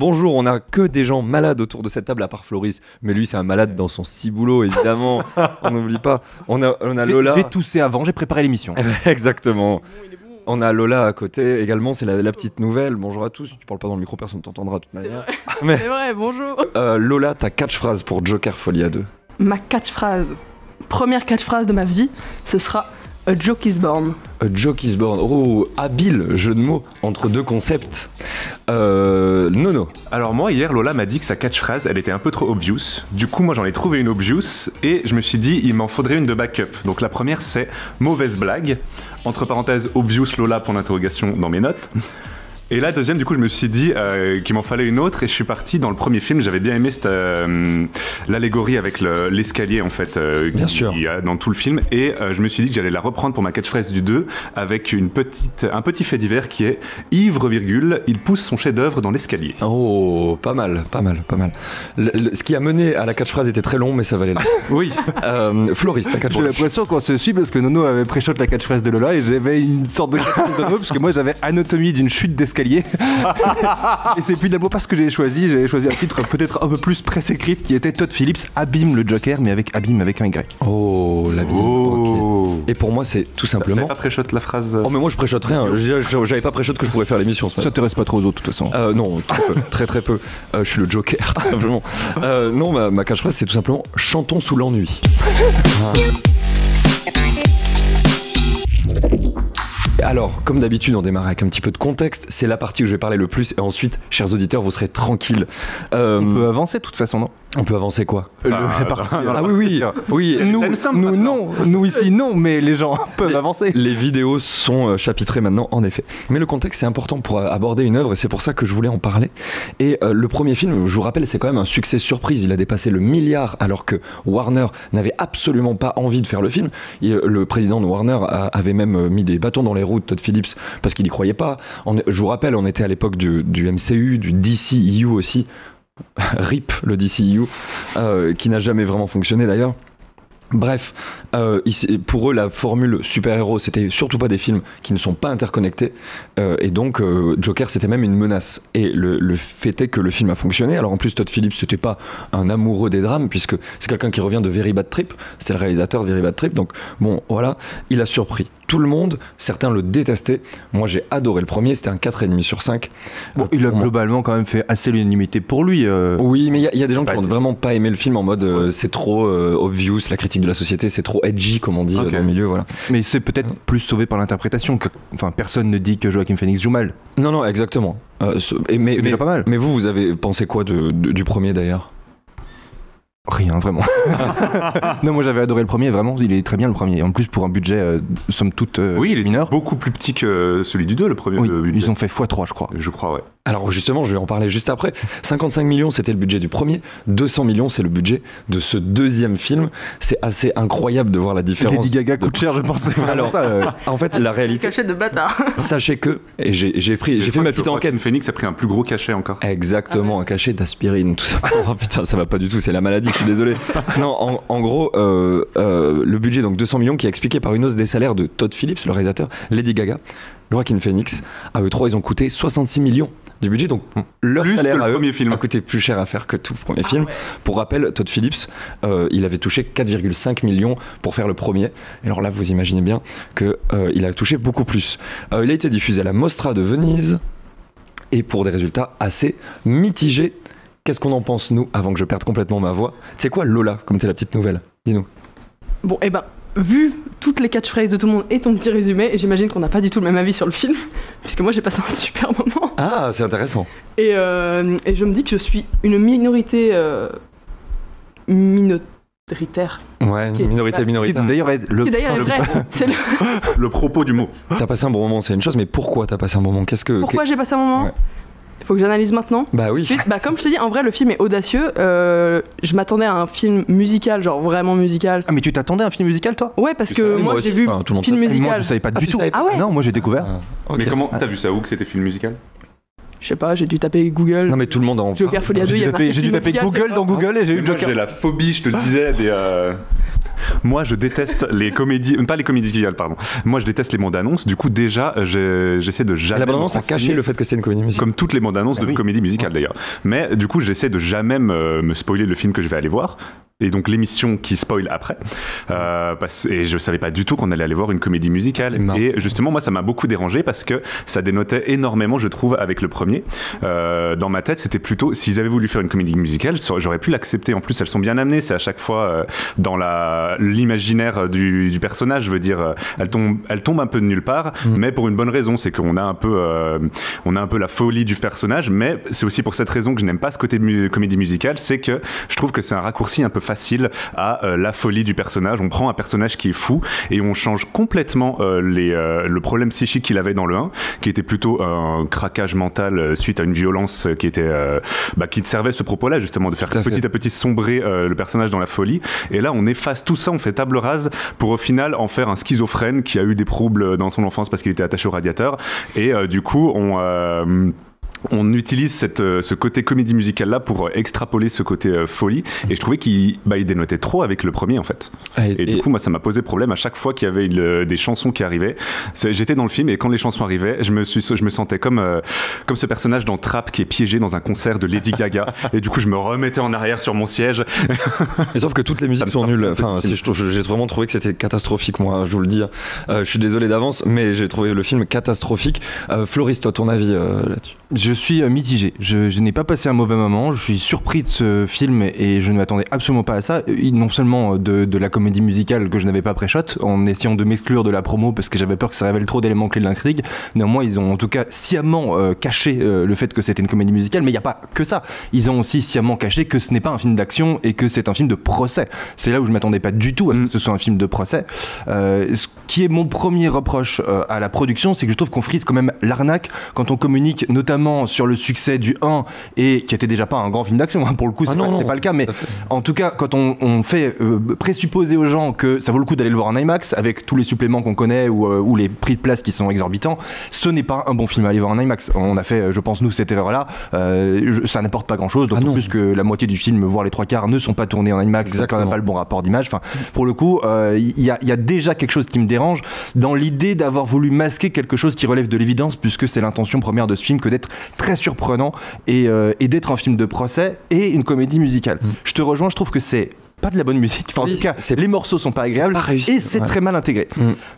Bonjour, on a que des gens malades autour de cette table à part Floris. Mais lui, c'est un malade dans son ciboulot, évidemment. On n'oublie pas. On a Lola. J'ai toussé avant, j'ai préparé l'émission. Exactement. On a Lola à côté également, c'est la petite nouvelle. Bonjour à tous. Si tu parles pas dans le micro, personne ne t'entendra de toute manière. Mais... C'est vrai, bonjour. Lola, ta catchphrase pour Joker Folie à 2. Ma catchphrase, première catchphrase de ma vie, ce sera A joke is born. A joke is born. Oh, habile jeu de mots entre deux concepts. Nono. Alors moi, hier, Lola m'a dit que sa catchphrase, elle était un peu trop obvious. Du coup, moi, j'en ai trouvé une obvious et je me suis dit, il m'en faudrait une de backup. Donc la première, c'est mauvaise blague. Entre parenthèses, obvious Lola, point d'interrogation dans mes notes. Et la deuxième, du coup, je me suis dit qu'il m'en fallait une autre et je suis parti dans le premier film. J'avais bien aimé l'allégorie avec l'escalier, en fait, qu'il y a dans tout le film. Et je me suis dit que j'allais la reprendre pour ma catchphrase du 2 avec un petit fait divers qui est « Ivre, virgule, il pousse son chef-d'œuvre dans l'escalier ». Oh, pas mal. Ce qui a mené à la catchphrase était très long, mais ça valait là. Oui. Floris, ta catchphrase. J'ai l'impression qu'on se suit parce que Nono avait pré-shot la catchphrase de Lola et j'avais une sorte de catchphrase de Nono parce que moi j'avais anatomie d'une chute d'escalier. Et c'est plus d'abord parce que j'avais choisi un titre peut-être un peu plus presse écrite qui était Todd Phillips, Abîme le Joker, mais avec Abîme avec un Y. Oh, l'abîme. Oh. Okay. Et pour moi, c'est tout simplement. T'avais pas pré-shot la phrase Oh, mais moi je pré-shot rien. J'avais pas pré-shot que je pourrais faire l'émission. Ça t'intéresse pas trop aux autres, de toute façon. Non, très peu. Je suis le Joker, tout simplement. Non, ma catchphrase, c'est tout simplement chantons sous l'ennui. Alors, comme d'habitude, on démarre avec un petit peu de contexte. C'est la partie où je vais parler le plus et ensuite, chers auditeurs, vous serez tranquilles. On peut avancer de toute façon, non ? On peut avancer quoi ? La partie. Ah oui. Nous ici, non, mais les gens peuvent avancer. Les vidéos sont chapitrées maintenant, en effet. Mais le contexte, c'est important pour aborder une œuvre et c'est pour ça que je voulais en parler. Et le premier film, je vous rappelle, c'est quand même un succès surprise. Il a dépassé le milliard alors que Warner n'avait absolument pas envie de faire le film. Le président de Warner avait même mis des bâtons dans les roues de Todd Phillips parce qu'il n'y croyait pas. Je vous rappelle, on était à l'époque du MCU, du DCEU aussi. RIP le DCEU, qui n'a jamais vraiment fonctionné d'ailleurs. Bref, pour eux la formule super-héros c'était surtout pas des films qui ne sont pas interconnectés et donc Joker c'était même une menace et le fait est que le film a fonctionné. Alors en plus Todd Phillips c'était pas un amoureux des drames puisque c'est quelqu'un qui revient de Very Bad Trip, c'était le réalisateur de Very Bad Trip, donc bon voilà, il a surpris tout le monde, certains le détestaient. Moi j'ai adoré le premier, c'était un 4,5 sur 5. Bon, il a globalement quand même fait assez l'unanimité pour lui. Oui, mais il y a des gens qui n'ont vraiment pas aimé le film en mode c'est trop obvious, la critique de la société, c'est trop edgy comme on dit dans le milieu, voilà. Mais c'est peut-être plus sauvé par l'interprétation. Enfin, personne ne dit que Joaquin Phoenix joue mal. Non, exactement. Mais déjà pas mal. Mais vous avez pensé quoi du premier d'ailleurs ? Rien, vraiment. Non, moi j'avais adoré le premier, vraiment, il est très bien le premier. En plus, pour un budget, somme toute oui, il est mineur. Beaucoup plus petit que celui du 2, le premier. Oui, ils ont fait x3, je crois. Je crois, ouais. Alors justement, je vais en parler juste après. 55 millions, c'était le budget du premier. 200 millions, c'est le budget de ce deuxième film. C'est assez incroyable de voir la différence. Lady Gaga coûte cher, je pensais vraiment. Alors, ça. En fait, la réalité... Cachet de bâtard. Sachez que, et j'ai fait ma petite enquête. Phoenix a pris un plus gros cachet encore. Exactement, un cachet d'aspirine, tout ça. Oh putain, ça va pas du tout, c'est la maladie, je suis désolé. Non, en gros, le budget, donc 200 millions, qui est expliqué par une hausse des salaires de Todd Phillips, le réalisateur, Lady Gaga, Joaquin Phoenix. À eux trois, ils ont coûté 66 millions du budget, donc leur plus salaire à eux film a coûté plus cher à faire que tout le premier film. Pour rappel, Todd Phillips, il avait touché 4,5 millions pour faire le premier. Et alors là, vous imaginez bien qu'il a touché beaucoup plus. Il a été diffusé à la Mostra de Venise et pour des résultats assez mitigés. Qu'est-ce qu'on en pense, nous, avant que je perde complètement ma voix ? C'est quoi Lola, comme t'es la petite nouvelle ? Dis-nous. Bon, vu toutes les catchphrases de tout le monde et ton petit résumé, j'imagine qu'on n'a pas du tout le même avis sur le film, puisque moi j'ai passé un super moment. Ah, c'est intéressant. Et je me dis que je suis une minorité minoritaire. Ouais, minoritaire. D'ailleurs, est vrai. C'est le propos du mot. T'as passé un bon moment, c'est une chose, mais pourquoi t'as passé un bon moment ? Pourquoi j'ai passé un moment ? Faut que j'analyse maintenant. Bah oui. Comme je te dis, en vrai, le film est audacieux. Je m'attendais à un film musical, genre vraiment musical. Ah, mais tu t'attendais à un film musical, toi ? Ouais, parce que moi j'ai vu film musical. Moi, je savais pas du tout. Ah ouais ? Non, moi j'ai découvert. Okay. Mais comment t'as vu ça où que c'était film musical ? Je sais pas, j'ai dû taper Google. Non mais tout le monde en Joker Folie à 2, j'ai dû taper Google dans Google et j'ai eu Joker. J'ai la phobie, je te le disais, Moi, je déteste les comédies, pas les comédies musicales, pardon. Moi, je déteste les bandes annonces. Du coup, déjà, j'essaie de jamais. La bande annonce a caché le fait que c'est une comédie musicale. Comme toutes les bandes annonces de comédies musicales d'ailleurs. Mais du coup, j'essaie de jamais me spoiler le film que je vais aller voir. Et donc l'émission qui spoil après. Et je savais pas du tout qu'on allait aller voir une comédie musicale. Et justement, moi, ça m'a beaucoup dérangé parce que ça dénotait énormément, je trouve, avec le premier. Dans ma tête, c'était plutôt, s'ils avaient voulu faire une comédie musicale, j'aurais pu l'accepter. En plus, elles sont bien amenées. C'est à chaque fois dans l'imaginaire du personnage. Je veux dire, elle tombe un peu de nulle part, mais pour une bonne raison. C'est qu'on a un peu la folie du personnage. Mais c'est aussi pour cette raison que je n'aime pas ce côté comédie musicale. C'est que je trouve que c'est un raccourci un peu facile à la folie du personnage. On prend un personnage qui est fou et on change complètement le problème psychique qu'il avait dans le 1, qui était plutôt un craquage mental suite à une violence qui servait ce propos-là, justement, de faire petit à petit sombrer le personnage dans la folie. Et là, on efface tout ça, on fait table rase pour au final en faire un schizophrène qui a eu des troubles dans son enfance parce qu'il était attaché au radiateur. Et du coup, on utilise ce côté comédie musicale là pour extrapoler ce côté folie, et je trouvais qu'il dénotait trop avec le premier en fait. Et du coup, moi, ça m'a posé problème à chaque fois qu'il y avait des chansons qui arrivaient. J'étais dans le film et quand les chansons arrivaient, je me sentais comme ce personnage dans Trap qui est piégé dans un concert de Lady Gaga et du coup je me remettais en arrière sur mon siège. Et sauf que toutes les musiques sont nulles. Enfin, j'ai vraiment trouvé que c'était catastrophique, moi, je vous le dis. Je suis désolé d'avance, mais j'ai trouvé le film catastrophique. Floris, toi, ton avis là-dessus? Je suis mitigé. Je n'ai pas passé un mauvais moment. Je suis surpris de ce film et je ne m'attendais absolument pas à ça. Non seulement de la comédie musicale que je n'avais pas pré-shot, en essayant de m'exclure de la promo parce que j'avais peur que ça révèle trop d'éléments clés de l'intrigue. Néanmoins, ils ont en tout cas sciemment caché le fait que c'était une comédie musicale, mais il n'y a pas que ça. Ils ont aussi sciemment caché que ce n'est pas un film d'action et que c'est un film de procès. C'est là où je ne m'attendais pas du tout à ce que ce soit un film de procès. Ce qui est mon premier reproche à la production, c'est que je trouve qu'on frise quand même l'arnaque quand on communique notamment sur le succès du 1 et qui était déjà pas un grand film d'action, hein, pour le coup c'est pas le cas, mais en tout cas quand on fait présupposer aux gens que ça vaut le coup d'aller le voir en IMAX avec tous les suppléments qu'on connaît ou les prix de place qui sont exorbitants, ce n'est pas un bon film à aller voir en IMAX. On a fait, je pense, nous, cette erreur là, ça n'apporte pas grand chose, d'autant plus que la moitié du film, voire les 3/4, ne sont pas tournés en IMAX, donc on n'a pas le bon rapport d'image. Enfin, pour le coup, il y a déjà quelque chose qui me dérange dans l'idée d'avoir voulu masquer quelque chose qui relève de l'évidence, puisque c'est l'intention première de ce film que d'être très surprenant et d'être un film de procès et une comédie musicale. Je te rejoins, je trouve que c'est pas de la bonne musique. Enfin, en tout cas, les morceaux sont pas agréables et c'est très mal intégré.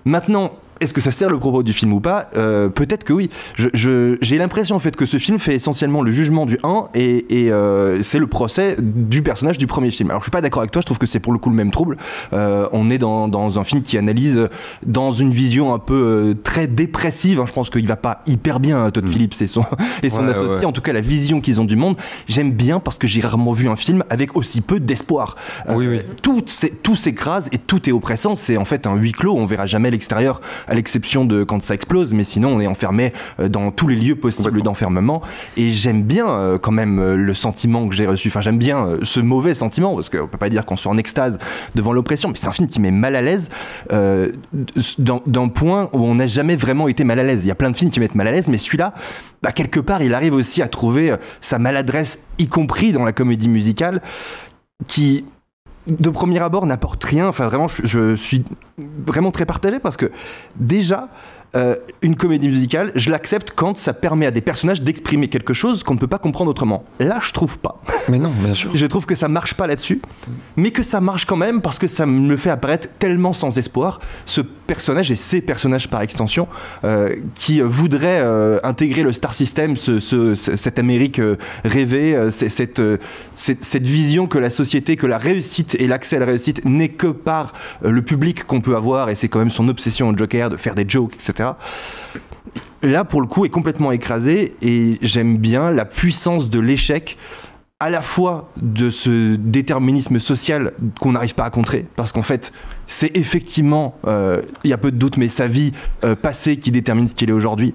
Maintenant, est-ce que ça sert le propos du film ou pas ? Peut-être que oui. J'ai l'impression en fait que ce film fait essentiellement le jugement du 1 et c'est le procès du personnage du premier film. Alors je suis pas d'accord avec toi, je trouve que c'est pour le coup le même trouble. On est dans un film qui analyse dans une vision un peu très dépressive. Hein. Je pense qu'il va pas hyper bien, Todd Phillips et son associé. Ouais. En tout cas, la vision qu'ils ont du monde, j'aime bien parce que j'ai rarement vu un film avec aussi peu d'espoir. Tout s'écrase et tout est oppressant. C'est en fait un huis clos. On verra jamais l'extérieur, à l'exception de quand ça explose, mais sinon on est enfermé dans tous les lieux possibles d'enfermement. Et j'aime bien quand même le sentiment que j'ai reçu. Enfin, j'aime bien ce mauvais sentiment, parce qu'on peut pas dire qu'on soit en extase devant l'oppression, mais c'est un film qui met mal à l'aise d'un point où on n'a jamais vraiment été mal à l'aise. Il y a plein de films qui mettent mal à l'aise, mais celui-là, quelque part, il arrive aussi à trouver sa maladresse, y compris dans la comédie musicale, qui de premier abord n'apporte rien. Enfin, vraiment, je suis vraiment très partagé parce que déjà, une comédie musicale, je l'accepte quand ça permet à des personnages d'exprimer quelque chose qu'on ne peut pas comprendre autrement. Là, je trouve pas. Mais non, bien sûr. Je trouve que ça marche pas là-dessus, mais que ça marche quand même parce que ça me le fait apparaître tellement sans espoir, ce personnage et ces personnages par extension qui voudraient intégrer le Star System, cette Amérique rêvée, cette vision que la société, que la réussite et l'accès à la réussite n'est que par le public qu'on peut avoir, et c'est quand même son obsession au Joker de faire des jokes, etc. Là, pour le coup, est complètement écrasé, et j'aime bien la puissance de l'échec, à la fois de ce déterminisme social qu'on n'arrive pas à contrer, parce qu'en fait, c'est effectivement, il y a peu de doute, mais sa vie passée qui détermine ce qu'il est aujourd'hui.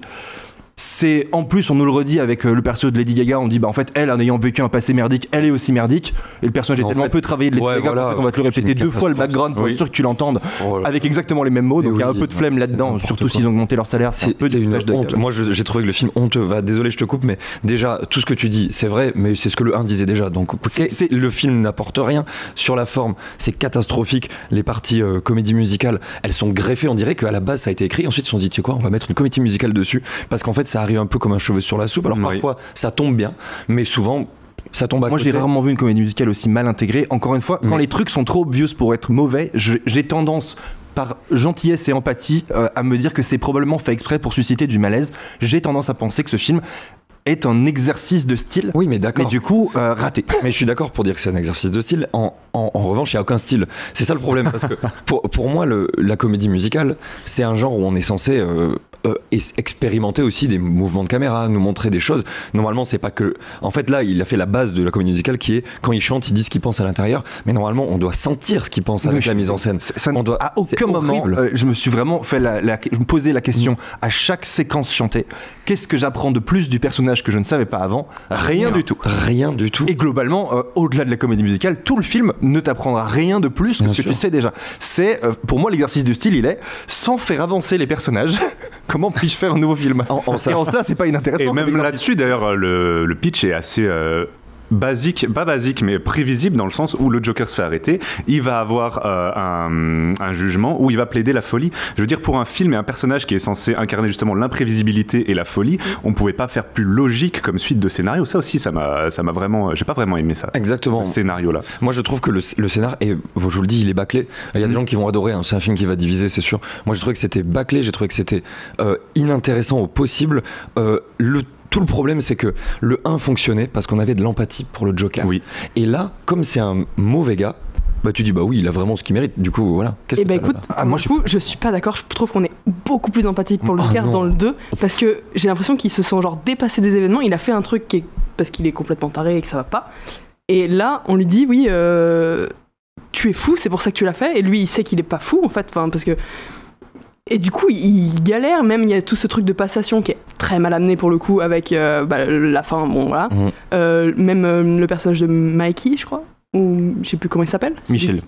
c'est en plus on nous le redit avec le perso de Lady Gaga, on dit en fait elle en ayant vécu un passé merdique, elle est aussi merdique et le personnage est tellement peu travaillé de Lady Gaga qu'en fait, on va te le répéter 2 fois le background pour être sûr que tu l'entendes avec exactement les mêmes mots, donc il y a un peu de flemme là-dedans, surtout s'ils ont augmenté leur salaire, c'est un peu une honte. Moi j'ai trouvé que le film honteux. Désolé, je te coupe, mais déjà tout ce que tu dis c'est vrai, mais c'est ce que le 1 disait déjà, donc le film n'apporte rien sur la forme, c'est catastrophique. Les parties comédie musicale, elles sont greffées, on dirait qu'à la base ça a été écrit, ensuite ils se sont dit tu sais quoi, on va mettre une comédie musicale dessus, parce qu'en fait ça arrive un peu comme un cheveu sur la soupe. Alors parfois ça tombe bien, mais souvent ça tombe à côté. Moi j'ai rarement vu une comédie musicale aussi mal intégrée. Encore une fois, quand les trucs sont trop obvious pour être mauvais, j'ai tendance par gentillesse et empathie à me dire que c'est probablement fait exprès pour susciter du malaise. J'ai tendance à penser que ce film est un exercice de style. Oui, mais d'accord. Mais du coup, raté. Mais je suis d'accord pour dire que c'est un exercice de style. En revanche, il n'y a aucun style. C'est ça le problème. Parce que pour moi, la comédie musicale, c'est un genre où on est censé expérimenter aussi des mouvements de caméra, nous montrer des choses. Normalement, c'est pas que... En fait, là, il a fait la base de la comédie musicale qui est, quand il chante, il dit ce qu'il pense à l'intérieur. Mais normalement, on doit sentir ce qu'il pense avec la mise en scène. À aucun moment, je me suis vraiment fait me poser la question à chaque séquence chantée. Qu'est-ce que j'apprends de plus du personnage que je ne savais pas avant? Rien du tout. Rien du tout. Et globalement, au-delà de la comédie musicale, tout le film ne t'apprendra rien de plus que ce que tu sais déjà. C'est, pour moi, l'exercice de style, il est, sans faire avancer les personnages, comment puis-je faire un nouveau film? Et en cela, c'est pas inintéressant. Et même là-dessus, d'ailleurs, le pitch est assez... pas basique, mais prévisible dans le sens où le Joker se fait arrêter, il va avoir un jugement où il va plaider la folie. Je veux dire, pour un film et un personnage qui est censé incarner justement l'imprévisibilité et la folie, on pouvait pas faire plus logique comme suite de scénario. Ça aussi, ça m'a vraiment, j'ai pas vraiment aimé ça. Exactement. Ce scénario-là. Moi, je trouve que le scénar, et je vous le dis, il est bâclé. Il y a des gens qui vont adorer, hein. C'est un film qui va diviser, c'est sûr. Moi, j'ai trouvé que c'était bâclé, j'ai trouvé que c'était inintéressant au possible. Tout le problème, c'est que le 1 fonctionnait parce qu'on avait de l'empathie pour le Joker. Oui. Et là, comme c'est un mauvais gars, bah tu dis bah oui, il a vraiment ce qu'il mérite. Du coup, voilà. Et bah écoute, je suis pas d'accord. Je trouve qu'on est beaucoup plus empathique pour le Joker dans le 2 parce que j'ai l'impression qu'ils se sont genre dépassés des événements. Il a fait un truc parce qu'il est complètement taré et que ça va pas. Et là, on lui dit oui, tu es fou, c'est pour ça que tu l'as fait. Et lui, il sait qu'il est pas fou en fait, parce que. Et du coup, il galère, même il y a tout ce truc de passation qui est très mal amené pour le coup, avec la fin, bon voilà. Même le personnage de Mikey, je crois, ou je sais plus comment il s'appelle. Michel.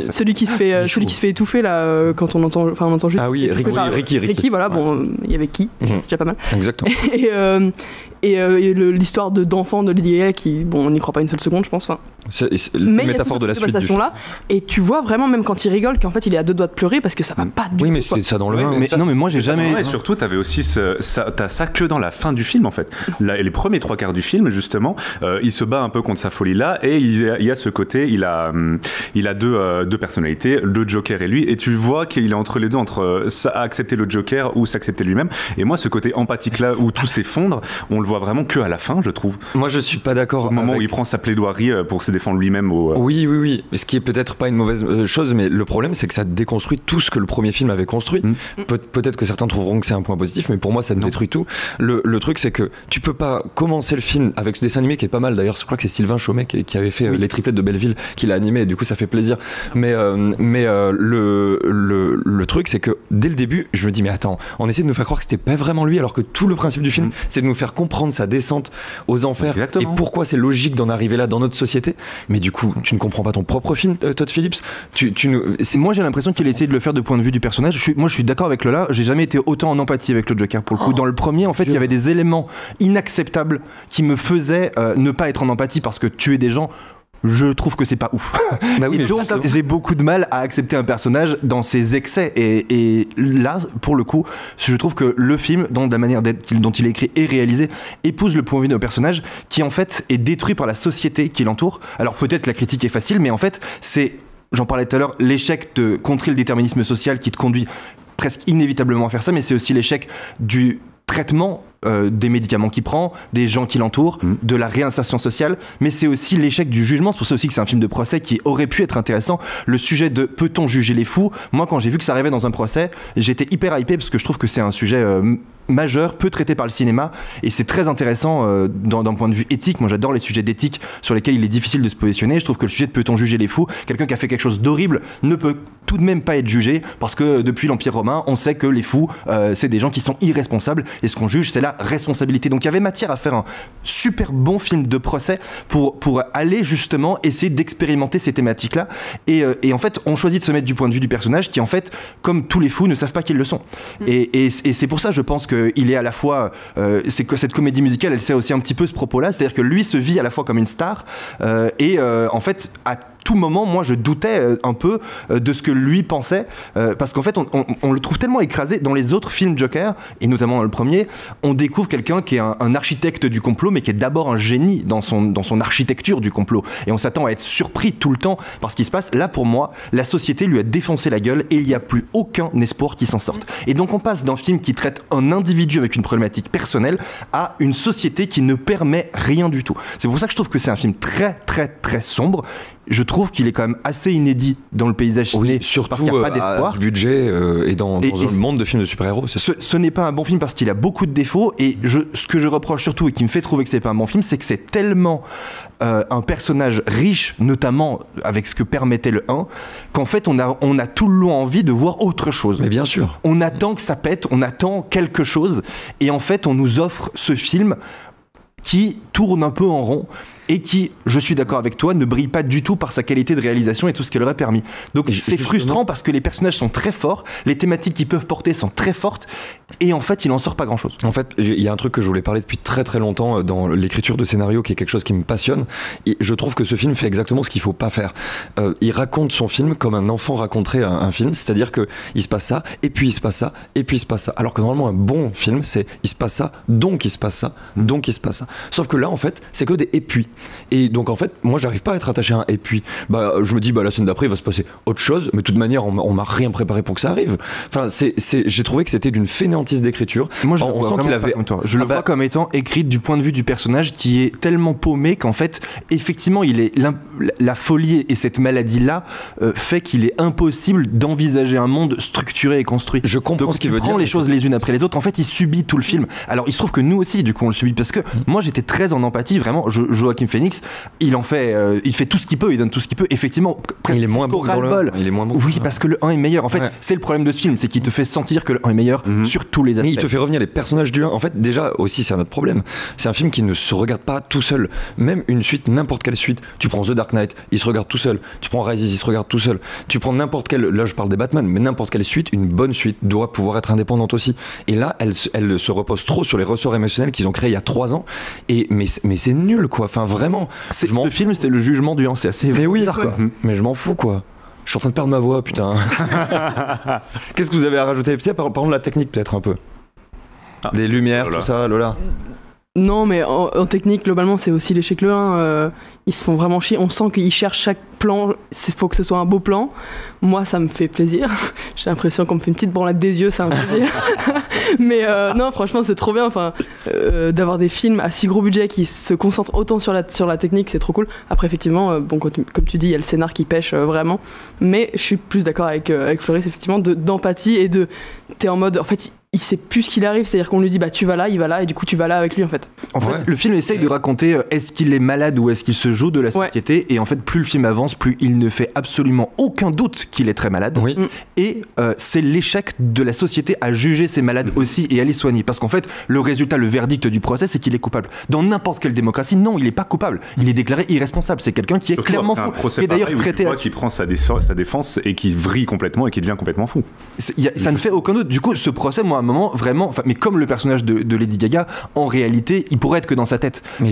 Celui qui se fait étouffer là quand on entend juste. Ah oui, Ricky, voilà, bon, il y avait qui, c'est déjà pas mal. Exactement. Et l'histoire d'enfant de Lady Gaga qui, bon, on n'y croit pas une seule seconde, je pense. C'est une métaphore de la suite. Là, et tu vois vraiment, même quand il rigole, qu'en fait il est à 2 doigts de pleurer parce que ça va pas du tout. Oui, mais c'est ça dans le 1. Non, mais moi j'ai jamais. Et surtout, t'avais aussi t'as ça que dans la fin du film en fait. Là, les premiers 3/4 du film, justement, il se bat un peu contre sa folie là, et il y a ce côté, il a deux personnalités, le Joker et lui, et tu vois qu'il est entre les deux, entre accepter le Joker ou s'accepter lui-même. Et moi, ce côté empathique là où tout s'effondre, on le voit vraiment que à la fin, je trouve. Moi, je suis pas d'accord. Au moment où il prend sa plaidoirie pour se défendre lui-même. Oui. Ce qui est peut-être pas une mauvaise chose, mais le problème, c'est que ça déconstruit tout ce que le premier film avait construit. Peut-être que certains trouveront que c'est un point positif, mais pour moi, ça détruit tout. Le truc, c'est que tu peux pas commencer le film avec ce dessin animé qui est pas mal. D'ailleurs, je crois que c'est Sylvain Chaumet qui avait fait les triplettes de Belleville, qui l'a animé, et du coup, ça fait plaisir. Mais le truc, c'est que dès le début, je me dis, mais attends, on essaie de nous faire croire que c'était pas vraiment lui, alors que tout le principe du film, c'est de nous faire comprendre sa descente aux enfers. Exactement. Et pourquoi c'est logique d'en arriver là dans notre société. Mais du coup, tu ne comprends pas ton propre film, Todd Phillips. Moi, j'ai l'impression qu'il a essayé de le faire de point de vue du personnage. Je suis d'accord avec Lola. J'ai jamais été autant en empathie avec le Joker pour le coup. Dans le premier, en fait, il y avait des éléments inacceptables qui me faisaient ne pas être en empathie, parce que tuer des gens, je trouve que c'est pas ouf. Et donc j'ai beaucoup de mal à accepter un personnage dans ses excès, et là pour le coup je trouve que le film, dans la manière dont il est écrit et réalisé, épouse le point de vue d'un personnage qui en fait est détruit par la société qui l'entoure. Alors peut-être la critique est facile, mais en fait c'est, j'en parlais tout à l'heure, l'échec de contrer le déterminisme social qui te conduit presque inévitablement à faire ça, mais c'est aussi l'échec du traitement des médicaments qu'il prend, des gens qui l'entourent, de la réinsertion sociale, mais c'est aussi l'échec du jugement. C'est pour ça aussi que c'est un film de procès qui aurait pu être intéressant. Le sujet de peut-on juger les fous, moi quand j'ai vu que ça arrivait dans un procès, j'étais hyper hypé parce que je trouve que c'est un sujet majeur, peu traité par le cinéma, et c'est très intéressant d'un point de vue éthique. Moi j'adore les sujets d'éthique sur lesquels il est difficile de se positionner. Je trouve que le sujet de peut-on juger les fous, quelqu'un qui a fait quelque chose d'horrible ne peut tout de même pas être jugé parce que depuis l'Empire romain, on sait que les fous, c'est des gens qui sont irresponsables et ce qu'on juge, c'est la responsabilité. Donc il y avait matière à faire un super bon film de procès pour aller justement essayer d'expérimenter ces thématiques-là. Et en fait, on choisit de se mettre du point de vue du personnage qui, en fait, comme tous les fous, ne savent pas qu'ils le sont. Et c'est pour ça, je pense qu'il est à la fois... c'est que cette comédie musicale, elle sait aussi un petit peu ce propos-là, c'est-à-dire que lui se vit à la fois comme une star en fait, à tout moment, moi, je doutais un peu de ce que lui pensait, parce qu'en fait, on le trouve tellement écrasé dans les autres films Joker, et notamment dans le premier, on découvre quelqu'un qui est un architecte du complot, mais qui est d'abord un génie dans son architecture du complot. Et on s'attend à être surpris tout le temps par ce qui se passe. Là, pour moi, la société lui a défoncé la gueule et il n'y a plus aucun espoir qui s'en sorte. Et donc, on passe d'un film qui traite un individu avec une problématique personnelle à une société qui ne permet rien du tout. C'est pour ça que je trouve que c'est un film très, très, très sombre. Je trouve qu'il est quand même assez inédit dans le paysage ciné, surtout parce qu'il n'y a pas d'espoir. Du budget et dans le monde de films de super-héros. Ce n'est pas un bon film parce qu'il a beaucoup de défauts, et ce que je reproche surtout et qui me fait trouver que c'est pas un bon film, c'est que c'est tellement un personnage riche, notamment avec ce que permettait le 1, qu'en fait on a tout le long envie de voir autre chose. Mais bien sûr. On attend que ça pète, on attend quelque chose, et en fait on nous offre ce film qui tourne un peu en rond et qui, je suis d'accord avec toi, ne brille pas du tout par sa qualité de réalisation et tout ce qu'elle aurait permis. Donc c'est frustrant parce que les personnages sont très forts, les thématiques qu'ils peuvent porter sont très fortes, et en fait il en sort pas grand chose. En fait, il y a un truc que je voulais parler depuis très très longtemps dans l'écriture de scénario, qui est quelque chose qui me passionne, et je trouve que ce film fait exactement ce qu'il faut pas faire. Il raconte son film comme un enfant raconterait un film, c'est-à-dire que il se passe ça, et puis il se passe ça, et puis il se passe ça, alors que normalement un bon film c'est il se passe ça, donc il se passe ça, donc il se passe ça. Sauf que là en fait c'est que des et puis. Et donc en fait moi j'arrive pas à être attaché à un et puis. Je me dis la scène d'après il va se passer autre chose, mais de toute manière on m'a rien préparé pour que ça arrive. Enfin j'ai trouvé que c'était d'une fainéantise d'écriture. Moi je on sent qu'il avait comme toi. Je le vois comme étant écrit du point de vue du personnage qui est tellement paumé qu'en fait effectivement il est la folie et cette maladie là fait qu'il est impossible d'envisager un monde structuré et construit. Je comprends donc, ce qu'il veut dire. Les choses les unes après les autres, en fait il subit tout le film. Alors il se trouve que nous aussi du coup on le subit parce que moi j'étais très en empathie, vraiment. Joaquin Phoenix, il fait tout ce qu'il peut, il donne tout ce qu'il peut. Effectivement, il est moins bon dans le 1. Il est moins bon. Oui, parce que le 1 est meilleur. En fait, c'est le problème de ce film, c'est qu'il te fait sentir que le 1 est meilleur sur tous les aspects. Mais il te fait revenir les personnages du 1. En fait, déjà aussi, c'est un autre problème. C'est un film qui ne se regarde pas tout seul. Même une suite, n'importe quelle suite. Tu prends The Dark Knight, il se regarde tout seul. Tu prends Rises, il se regarde tout seul. Tu prends n'importe quelle, là je parle des Batman, mais n'importe quelle suite, une bonne suite doit pouvoir être indépendante aussi. Et là, elle se repose trop sur les ressorts émotionnels qu'ils ont créés il y a 3 ans. Mais c'est nul, quoi. Enfin, vraiment. Ce film, c'est le jugement du 1, c'est assez bizarre, quoi. Mais je m'en fous, quoi. Je suis en train de perdre ma voix, putain. Qu'est-ce que vous avez à rajouter? Par exemple, la technique, peut-être un peu. Des lumières, Lola. Tout ça, Lola. Non, mais en technique, globalement, c'est aussi l'échec le 1. Ils se font vraiment chier. On sent qu'ils cherchent chaque plan. Il faut que ce soit un beau plan. Moi, ça me fait plaisir. J'ai l'impression qu'on me fait une petite branlette des yeux, c'est un plaisir. Mais non, franchement, c'est trop bien. Enfin, d'avoir des films à si gros budget qui se concentrent autant sur la technique, c'est trop cool. Après, effectivement, comme tu dis, il y a le scénar qui pêche vraiment. Mais je suis plus d'accord avec Floris, effectivement, d'empathie et de... T'es en mode... En fait, il sait plus ce qu'il arrive, c'est-à-dire qu'on lui dit tu vas là, il va là, et du coup tu vas là avec lui en fait. En fait, le film essaye de raconter est-ce qu'il est malade ou est-ce qu'il se joue de la société, et en fait plus le film avance, plus il ne fait absolument aucun doute qu'il est très malade, et c'est l'échec de la société à juger ces malades aussi et à les soigner, parce qu'en fait le résultat, le verdict du procès, c'est qu'il est coupable. Dans n'importe quelle démocratie, non, il est pas coupable, il est déclaré irresponsable, c'est quelqu'un qui est clairement fou, et d'ailleurs traité qui prend sa défense et qui vrille complètement et qui devient complètement fou. Ça ne fait aucun doute. Du coup ce procès, moi à un moment vraiment, mais comme le personnage de Lady Gaga, en réalité il pourrait être que dans sa tête. Mais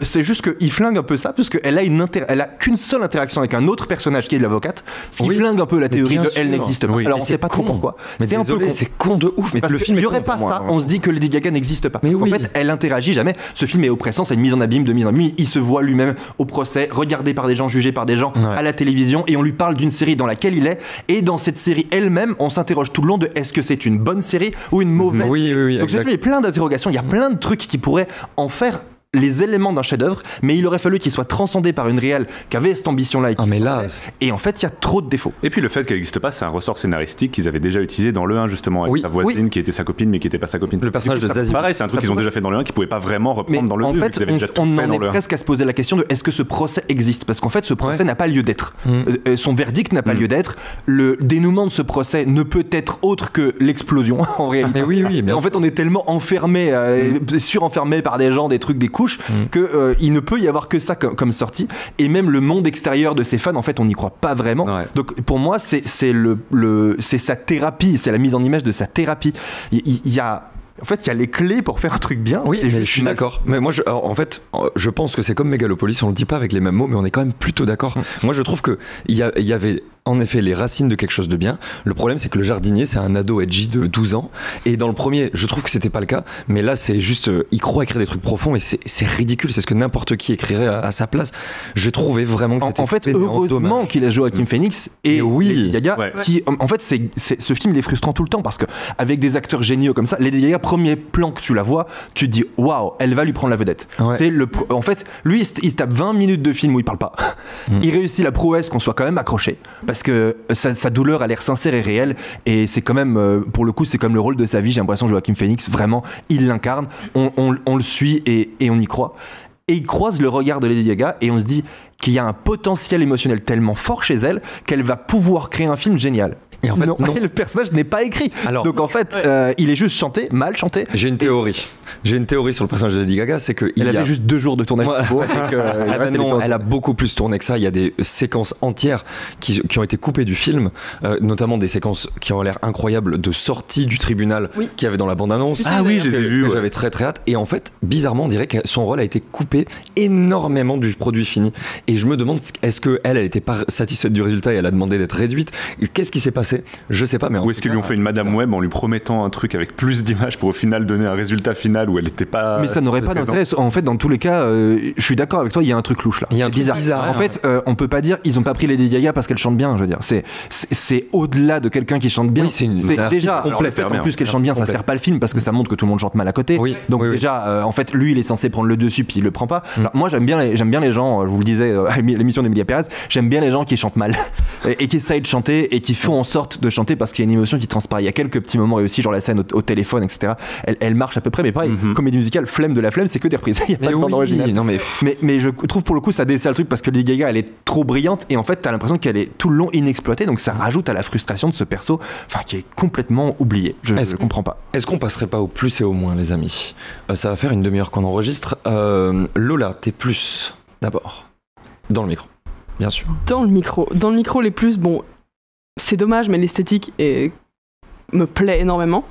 c'est juste qu'il flingue un peu ça, parce qu'elle a qu'une seule interaction avec un autre personnage qui est l'avocate, ce qui flingue un peu la théorie de elle n'existe pas. Alors on sait pas trop pourquoi. C'est un peu con. C'est con de ouf. Mais parce le film, il n'y aurait pas ça, on se dit que Lady Gaga n'existe pas. Parce qu'en fait elle interagit jamais. Ce film est oppressant, c'est une mise en abîme de mise en abîme. Il se voit lui-même au procès, regardé par des gens, jugé par des gens à la télévision, et on lui parle d'une série dans laquelle il est, et dans cette série elle-même on s'interroge tout le long de est-ce que c'est une bonne série ou une mauvaise. Oui, donc ce film, il y a plein d'interrogations, il y a plein de trucs qui pourraient en faire les éléments d'un chef-d'œuvre, mais il aurait fallu qu'il soit transcendé par une réelle qui avait cette ambition-là. Mais là, et en fait, il y a trop de défauts. Et puis le fait qu'elle n'existe pas, c'est un ressort scénaristique qu'ils avaient déjà utilisé dans le 1 justement, avec sa voisine qui était sa copine mais qui n'était pas sa copine. Le personnage de Zazie. Pareil, c'est un truc qu'ils ont déjà fait dans le 1 qu'ils pouvaient pas vraiment reprendre dans le 2. En fait, on en est presque à se poser la question de est-ce que ce procès existe, parce qu'en fait, ce procès n'a pas lieu d'être. Son verdict n'a pas lieu d'être. Le dénouement de ce procès ne peut être autre que l'explosion en réalité. Mais oui, en fait, on est tellement enfermé, surenfermé par des gens, des trucs, des couches, que il ne peut y avoir que ça comme sortie. Et même le monde extérieur de ses fans, en fait, on n'y croit pas vraiment. Ouais. Donc, pour moi, c'est sa thérapie, c'est la mise en image de sa thérapie. Il y a les clés pour faire un truc bien. Oui, je suis d'accord. Mais moi, je pense que c'est comme Megalopolis, on le dit pas avec les mêmes mots, mais on est quand même plutôt d'accord. Moi, je trouve que il y avait en effet les racines de quelque chose de bien. Le problème, c'est que le jardinier, c'est un ado edgy de 12 ans. Et dans le premier, je trouve que c'était pas le cas. Mais là, c'est juste, il croit écrire des trucs profonds et c'est ridicule. C'est ce que n'importe qui écrirait à sa place. Je trouvais vraiment que c'était en fait, heureusement qu'il a joué Joaquin Phoenix et Lady Gaga, qui, en fait, ce film, il est frustrant tout le temps parce que avec des acteurs géniaux comme ça, Lady Gaga, premier plan que tu la vois, tu te dis, waouh, elle va lui prendre la vedette. Ouais. En fait, lui, il se tape 20 minutes de film où il parle pas. Il réussit la prouesse qu'on soit quand même accroché. Parce que sa douleur a l'air sincère et réelle, et c'est quand même, pour le coup, c'est comme le rôle de sa vie. J'ai l'impression que Joaquin Phoenix, vraiment, il l'incarne, on le suit et on y croit. Et il croise le regard de Lady Gaga et on se dit qu'il y a un potentiel émotionnel tellement fort chez elle qu'elle va pouvoir créer un film génial. Et en fait, non. Le personnage n'est pas écrit. Alors, donc en fait, il est juste chanté, mal chanté. J'ai une théorie sur le personnage de Lady Gaga, c'est que elle avait juste 2 jours de tournage. Elle a beaucoup plus tourné que ça. Il y a des séquences entières qui ont été coupées du film, notamment des séquences qui ont l'air incroyables de sortie du tribunal qu'il y avait dans la bande-annonce. Ah oui, je les ai vues. J'avais très très hâte. Et en fait, bizarrement, on dirait que son rôle a été coupé énormément du produit fini. Et je me demande, est-ce qu'elle était pas satisfaite du résultat et elle a demandé d'être réduite? Qu'est-ce qui s'est passé? Je sais pas, mais ou est-ce qu'ils lui ont fait une Madame Web en lui promettant un truc avec plus d'images pour au final donner un résultat final où elle n'était pas. Mais ça n'aurait pas d'intérêt. En fait, dans tous les cas, je suis d'accord avec toi, il y a un truc louche là. Il y a un truc bizarre. En fait, on peut pas dire ils ont pas pris Lady Gaga parce qu'elle chante bien. Je veux dire, c'est au-delà de quelqu'un qui chante bien. Oui, c'est déjà complète. En plus qu'elle chante bien, ça sert pas le film parce que ça montre que tout le monde chante mal à côté. Oui. Donc déjà, en fait, lui, il est censé prendre le dessus puis il le prend pas. Alors, moi, j'aime bien les gens. Je vous le disais à l'émission d'Emilia Pérez, j'aime bien les gens qui chantent mal et qui essayent de chanter et qui font en sorte de chanter parce qu'il y a une émotion qui transparaît. Il y a quelques petits moments réussis, genre la scène au téléphone, etc. Elle marche à peu près, mais pareil, comédie musicale, flemme de la flemme, c'est que des reprises. Il n'y a pas de bande originale. Mais je trouve pour le coup, ça dessert le truc parce que Lady Gaga, elle est trop brillante et en fait, t'as l'impression qu'elle est tout le long inexploitée, donc ça rajoute à la frustration de ce perso, qui est complètement oublié. Je comprends pas. Est-ce qu'on passerait pas au plus et au moins, les amis? Ça va faire une demi-heure qu'on enregistre. Lola, t'es plus d'abord dans le micro, bien sûr. Dans le micro, les plus, bon. C'est dommage, mais l'esthétique me plaît énormément.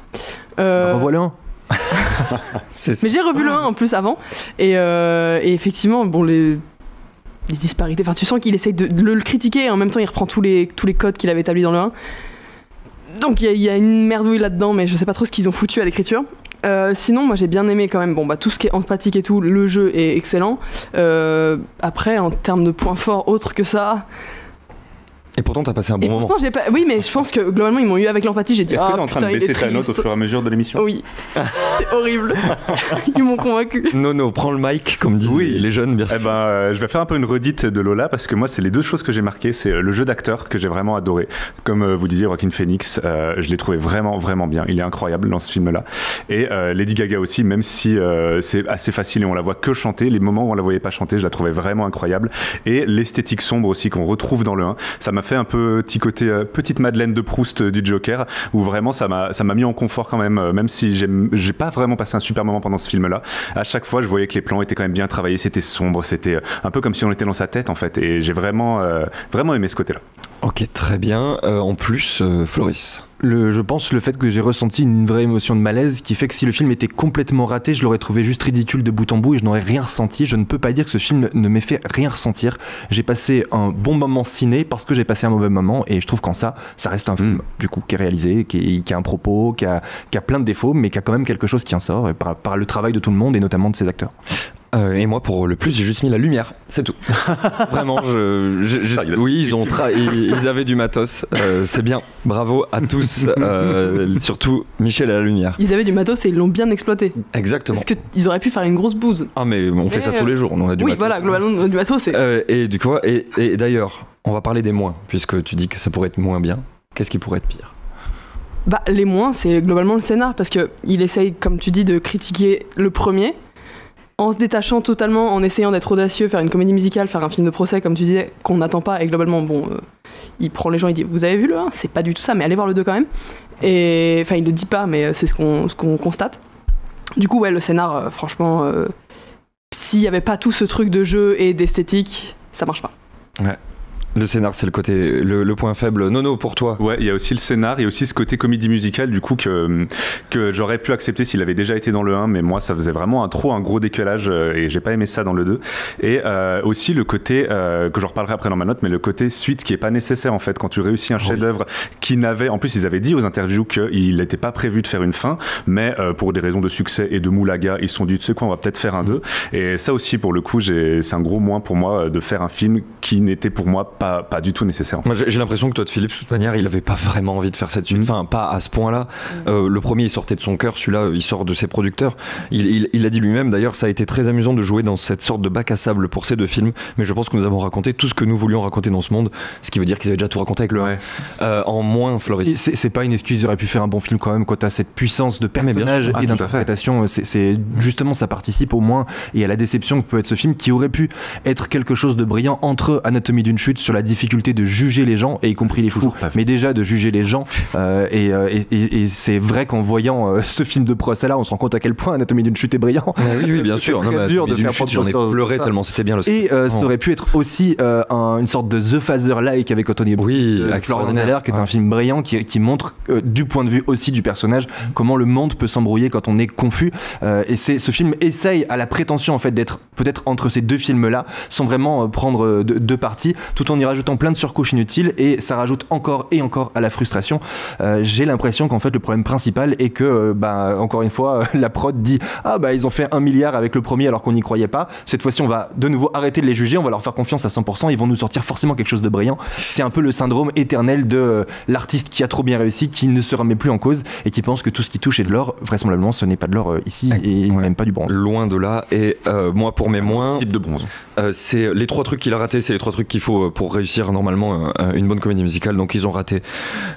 Revois-le un. Mais j'ai revu le 1 en plus avant. Et effectivement, bon, les disparités. Enfin, tu sens qu'il essaye de le critiquer et en même temps, il reprend tous les codes qu'il avait établis dans le 1. Donc, il y a une merdouille là-dedans, mais je sais pas trop ce qu'ils ont foutu à l'écriture. Sinon, moi j'ai bien aimé quand même tout ce qui est empathique et tout. Le jeu est excellent. Après, en termes de points forts autres que ça. Et pourtant, t'as passé un bon moment. Oui, mais je pense que globalement, ils m'ont eu avec l'empathie. J'ai dit, est-ce que t'es en train de baisser ta note au fur et à mesure de l'émission? Oui. C'est horrible. Ils m'ont convaincu. Non, prends le mic, comme disent les jeunes. Bien sûr. Je vais faire un peu une redite de Lola parce que moi, c'est les 2 choses que j'ai marquées. C'est le jeu d'acteur que j'ai vraiment adoré. Comme vous disiez, Joaquin Phoenix, je l'ai trouvé vraiment, vraiment bien. Il est incroyable dans ce film-là. Et Lady Gaga aussi, même si c'est assez facile et on la voit que chanter, les moments où on la voyait pas chanter, je la trouvais vraiment incroyable. Et l'esthétique sombre aussi qu'on retrouve dans le 1, ça m'a fait un petit côté petite Madeleine de Proust du Joker, où vraiment ça m'a mis en confort quand même si j'ai pas vraiment passé un super moment pendant ce film-là. À chaque fois, je voyais que les plans étaient quand même bien travaillés, c'était sombre, c'était un peu comme si on était dans sa tête en fait, et j'ai vraiment aimé ce côté-là. Ok, très bien. En plus, Floris. Je pense le fait que j'ai ressenti une vraie émotion de malaise qui fait que si le film était complètement raté, je l'aurais trouvé juste ridicule de bout en bout et je n'aurais rien ressenti. Je ne peux pas dire que ce film ne m'ait fait rien ressentir. J'ai passé un bon moment ciné parce que j'ai passé un mauvais moment et je trouve qu'en ça reste un film du coup qui est réalisé, qui a un propos, qui a plein de défauts mais qui a quand même quelque chose qui en sort par le travail de tout le monde et notamment de ses acteurs. Et moi, pour le plus, j'ai juste mis la lumière, c'est tout. Vraiment, oui, ils avaient du matos, c'est bien. Bravo à tous, surtout Michel à la lumière. Ils avaient du matos et ils l'ont bien exploité. Exactement. Parce qu'ils auraient pu faire une grosse bouse. Ah, mais on fait ça tous les jours, on a du matos. Oui, voilà, globalement, du matos, c'est... Et du coup, et d'ailleurs, on va parler des moins, puisque tu dis que ça pourrait être moins bien. Qu'est-ce qui pourrait être pire ? Bah, les moins, c'est globalement le scénar, parce qu'il essaye, comme tu dis, de critiquer le premier, en se détachant totalement, en essayant d'être audacieux, faire une comédie musicale, faire un film de procès, comme tu disais, qu'on n'attend pas, et globalement, bon, il prend les gens, il dit « Vous avez vu le 1 ? C'est pas du tout ça, mais allez voir le 2 quand même ». Et enfin, il le dit pas, mais c'est ce qu'on constate. Du coup, ouais, le scénar, franchement, s'il y avait pas tout ce truc de jeu et d'esthétique, ça marche pas. Ouais. Le scénar, c'est le point faible. Nono, pour toi. Ouais, il y a aussi le scénar, il y a aussi ce côté comédie musicale, du coup, que j'aurais pu accepter s'il avait déjà été dans le 1, mais moi, ça faisait vraiment un gros décalage, et j'ai pas aimé ça dans le 2. Et aussi le côté, que j'en reparlerai après dans ma note, mais le côté suite qui est pas nécessaire, en fait, quand tu réussis un chef-d'œuvre qui n'avait, en plus, ils avaient dit aux interviews qu'il n'était pas prévu de faire une fin, mais pour des raisons de succès et de moulaga, ils se sont dit, tu sais quoi, on va peut-être faire un 2. Et ça aussi, pour le coup, c'est un gros moins pour moi de faire un film qui n'était pour moi pas du tout nécessaire. Moi, j'ai l'impression que Todd Phillips, de toute manière, il avait pas vraiment envie de faire cette suite. Enfin, pas à ce point-là. Le premier, il sortait de son cœur. Celui-là, il sort de ses producteurs. Il a dit lui-même, d'ailleurs, ça a été très amusant de jouer dans cette sorte de bac à sable pour ces deux films. Mais je pense que nous avons raconté tout ce que nous voulions raconter dans ce monde. Ce qui veut dire qu'ils avaient déjà tout raconté avec le 1. En moins, Floris. C'est pas une excuse, ils auraient pu faire un bon film quand même quand t'as cette puissance de personnage et d'interprétation. C'est justement, ça participe au moins et à la déception que peut être ce film, qui aurait pu être quelque chose de brillant entre Anatomie d'une chute sur la difficulté de juger les gens, et y compris les fous, mais déjà de juger les gens. Et c'est vrai qu'en voyant ce film de procès-là, on se rend compte à quel point Anatomie d'une chute est brillant. Oui, bien sûr. C'est très dur de faire chute, j'en ai pleuré tellement c'était bien le Et ça aurait pu être aussi une sorte de The Father-like avec Anthony Florence Zeller, qui est un film brillant qui montre du point de vue aussi du personnage comment le monde peut s'embrouiller quand on est confus. Et ce film essaye, à la prétention en fait d'être peut-être entre ces deux films-là, sans vraiment prendre deux parties, tout en y rajoutant plein de surcouches inutiles, et ça rajoute encore et encore à la frustration. J'ai l'impression qu'en fait le problème principal est que encore une fois la prod dit ils ont fait 1 milliard avec le premier alors qu'on n'y croyait pas, cette fois-ci on va de nouveau arrêter de les juger, on va leur faire confiance à 100%, ils vont nous sortir forcément quelque chose de brillant. C'est un peu le syndrome éternel de l'artiste qui a trop bien réussi, qui ne se remet plus en cause et qui pense que tout ce qui touche est de l'or. Vraisemblablement ce n'est pas de l'or ici, et même pas du bronze. Loin de là. Et moi, pour mes moins, type de bronze, c'est les 3 trucs qu'il a ratés, c'est les 3 trucs qu'il faut pour réussir normalement une bonne comédie musicale. Donc ils ont raté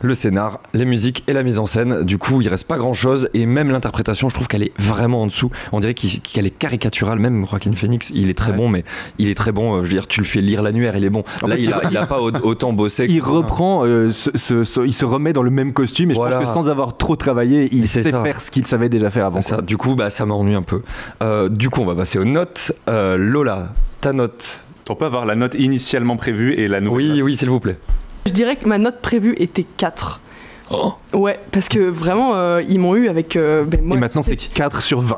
le scénar, les musiques et la mise en scène. Du coup il reste pas grand chose, et même l'interprétation, je trouve qu'elle est vraiment en dessous. On dirait qu'elle est caricaturale. Même Joaquin Phoenix, il est très bon, mais il est très bon, je veux dire, tu le fais lire l'annuaire, il est bon. Là il a pas autant bossé. Il reprend il se remet dans le même costume, et je pense que sans avoir trop travaillé, il sait faire ce qu'il savait déjà faire avant. Ça. Du coup ça m'ennuie un peu. Du coup on va passer aux notes. Lola, ta note? On peut avoir la note initialement prévue et la nouvelle. Oui, s'il vous plaît. Je dirais que ma note prévue était 4. Oh. Ouais, parce que vraiment, ils m'ont eu avec... moi, et maintenant, c'est 4 sur 20.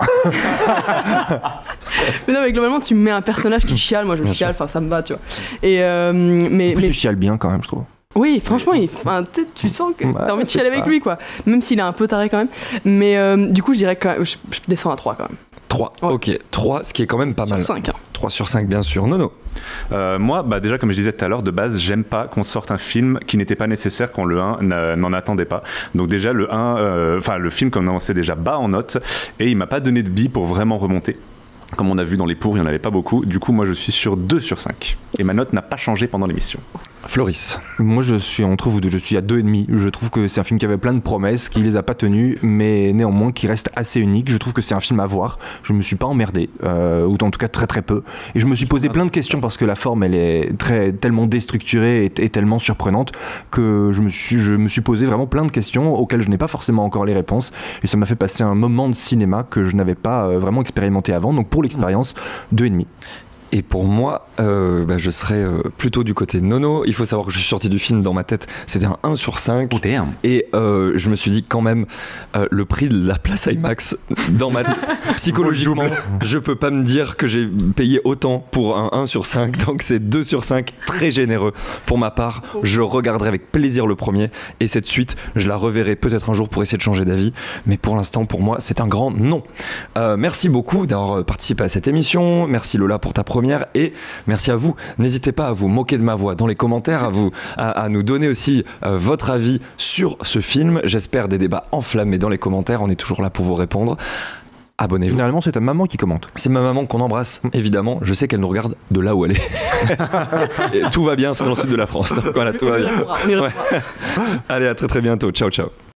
Mais non, mais globalement, tu me mets un personnage qui chiale, moi je chiale, enfin ça me va, tu vois. Et, mais tu chiales bien quand même, je trouve. Oui, franchement, tu sens que t'as envie de chialer avec lui, quoi. Même s'il est un peu taré quand même. Mais du coup, je dirais que je descends à 3 quand même. 3, ok. 3, ce qui est quand même pas mal. 5. 3 sur 5, bien sûr. Nono. Moi, déjà, comme je disais tout à l'heure, de base, j'aime pas qu'on sorte un film qui n'était pas nécessaire quand le 1 n'en attendait pas. Donc déjà, le 1, le film commençait déjà bas en note, et il m'a pas donné de billes pour vraiment remonter. Comme on a vu dans les pour, il n'y en avait pas beaucoup. Du coup, moi, je suis sur 2 sur 5. Et ma note n'a pas changé pendant l'émission. Floris. Moi, je suis entre vous deux, je suis à 2,5. Je trouve que c'est un film qui avait plein de promesses, qui les a pas tenues, mais néanmoins qui reste assez unique. Je trouve que c'est un film à voir. Je me suis pas emmerdé, ou en tout cas très très peu. Et je me suis posé plein de questions parce que la forme, elle est tellement déstructurée et tellement surprenante que je me suis posé vraiment plein de questions auxquelles je n'ai pas forcément encore les réponses. Et ça m'a fait passer un moment de cinéma que je n'avais pas vraiment expérimenté avant. Donc pour l'expérience, 2,5. Et pour moi, je serais plutôt du côté de Nono. Il faut savoir que je suis sorti du film dans ma tête, c'était un 1 sur 5. Oh, damn. Et je me suis dit quand même, le prix de la place IMAX, dans ma psychologiquement, je peux pas me dire que j'ai payé autant pour un 1 sur 5. Donc c'est 2 sur 5, très généreux. Pour ma part, je regarderai avec plaisir le premier. Et cette suite, je la reverrai peut-être un jour pour essayer de changer d'avis. Mais pour l'instant, pour moi, c'est un grand non. Merci beaucoup d'avoir participé à cette émission. Merci Lola pour ta première. Et merci à vous. N'hésitez pas à vous moquer de ma voix dans les commentaires, à nous donner aussi votre avis sur ce film. J'espère des débats enflammés dans les commentaires. On est toujours là pour vous répondre. Abonnez-vous. Généralement, c'est ta maman qui commente. C'est ma maman qu'on embrasse, évidemment. Je sais qu'elle nous regarde de là où elle est. Et tout va bien, c'est dans le sud de la France. Donc voilà, tout va bien. On y répondra. Ouais. Allez, à très très bientôt. Ciao, ciao.